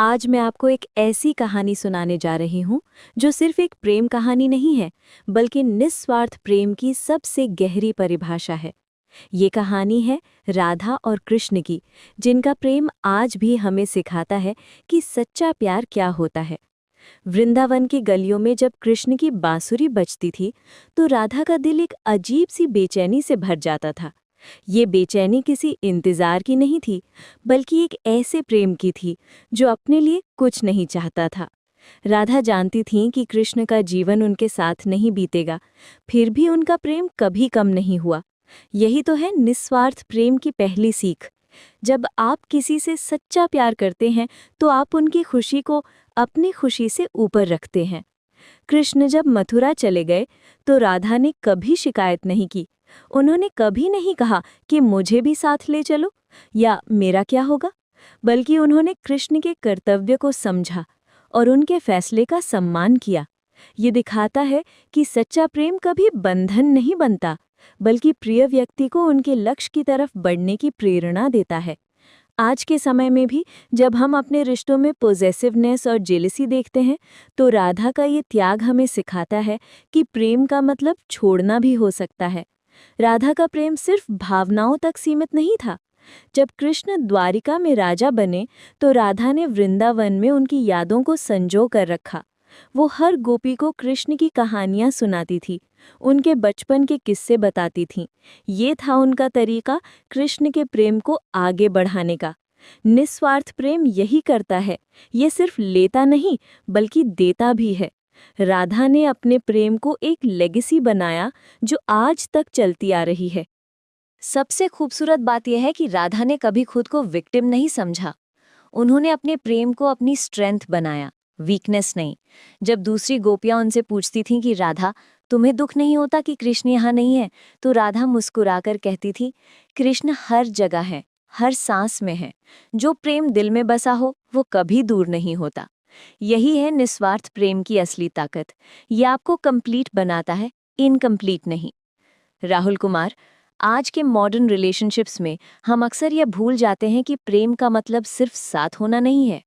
आज मैं आपको एक ऐसी कहानी सुनाने जा रही हूँ जो सिर्फ एक प्रेम कहानी नहीं है, बल्कि निस्वार्थ प्रेम की सबसे गहरी परिभाषा है। ये कहानी है राधा और कृष्ण की, जिनका प्रेम आज भी हमें सिखाता है कि सच्चा प्यार क्या होता है। वृंदावन की गलियों में जब कृष्ण की बांसुरी बजती थी, तो राधा का दिल एक अजीब सी बेचैनी से भर जाता था। ये बेचैनी किसी इंतजार की नहीं थी, बल्कि एक ऐसे प्रेम की थी जो अपने लिए कुछ नहीं चाहता था। राधा जानती थीं कि कृष्ण का जीवन उनके साथ नहीं बीतेगा, फिर भी उनका प्रेम कभी कम नहीं हुआ। यही तो है निस्वार्थ प्रेम की पहली सीख। जब आप किसी से सच्चा प्यार करते हैं, तो आप उनकी खुशी को अपनी खुशी से ऊपर रखते हैं। कृष्ण जब मथुरा चले गए, तो राधा ने कभी शिकायत नहीं की। उन्होंने कभी नहीं कहा कि मुझे भी साथ ले चलो या मेरा क्या होगा, बल्कि उन्होंने कृष्ण के कर्तव्य को समझा और उनके फैसले का सम्मान किया। ये दिखाता है कि सच्चा प्रेम कभी बंधन नहीं बनता, बल्कि प्रिय व्यक्ति को उनके लक्ष्य की तरफ बढ़ने की प्रेरणा देता है। आज के समय में भी जब हम अपने रिश्तों में पॉजेसिवनेस और जेलसी देखते हैं, तो राधा का ये त्याग हमें सिखाता है कि प्रेम का मतलब छोड़ना भी हो सकता है। राधा का प्रेम सिर्फ भावनाओं तक सीमित नहीं था। जब कृष्ण द्वारिका में राजा बने, तो राधा ने वृंदावन में उनकी यादों को संजो कर रखा। वो हर गोपी को कृष्ण की कहानियां सुनाती थी, उनके बचपन के किस्से बताती थीं। ये था उनका तरीका कृष्ण के प्रेम को आगे बढ़ाने का। निस्वार्थ प्रेम यही करता है, ये सिर्फ लेता नहीं, बल्कि देता भी है। राधा ने अपने प्रेम को एक लेगेसी बनाया जो आज तक चलती आ रही है। सबसे खूबसूरत बात यह है कि राधा ने कभी खुद को विक्टिम नहीं समझा। उन्होंने अपने प्रेम को अपनी स्ट्रेंथ बनाया, वीकनेस नहीं। जब दूसरी गोपियां उनसे पूछती थीं कि राधा, तुम्हें दुख नहीं होता कि कृष्ण यहाँ नहीं है, तो राधा मुस्कुराकर कहती थी, कृष्ण हर जगह है, हर सांस में है। जो प्रेम दिल में बसा हो वो कभी दूर नहीं होता। यही है निस्वार्थ प्रेम की असली ताकत। ये आपको कंप्लीट बनाता है, इनकम्प्लीट नहीं। राहुल कुमार, आज के मॉडर्न रिलेशनशिप्स में हम अक्सर यह भूल जाते हैं कि प्रेम का मतलब सिर्फ साथ होना नहीं है।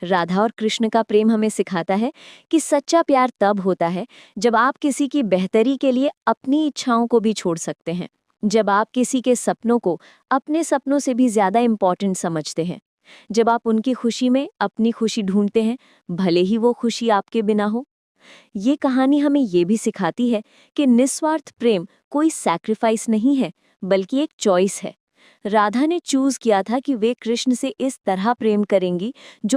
राधा और कृष्ण का प्रेम हमें सिखाता है कि सच्चा प्यार तब होता है जब आप किसी की बेहतरी के लिए अपनी इच्छाओं को भी छोड़ सकते हैं, जब आप किसी के सपनों को अपने सपनों से भी ज्यादा इम्पोर्टेंट समझते हैं, जब आप उनकी खुशी में अपनी खुशी ढूंढते हैं, भले ही वो खुशी आपके बिना हो। ये कहानी हमें ये भी सिखाती है कि निस्वार्थ प्रेम कोई सैक्रिफाइस नहीं है, बल्कि एक चॉइस है। राधा ने चूज किया था कि वे कृष्ण से इस तरह प्रेम करेंगी जो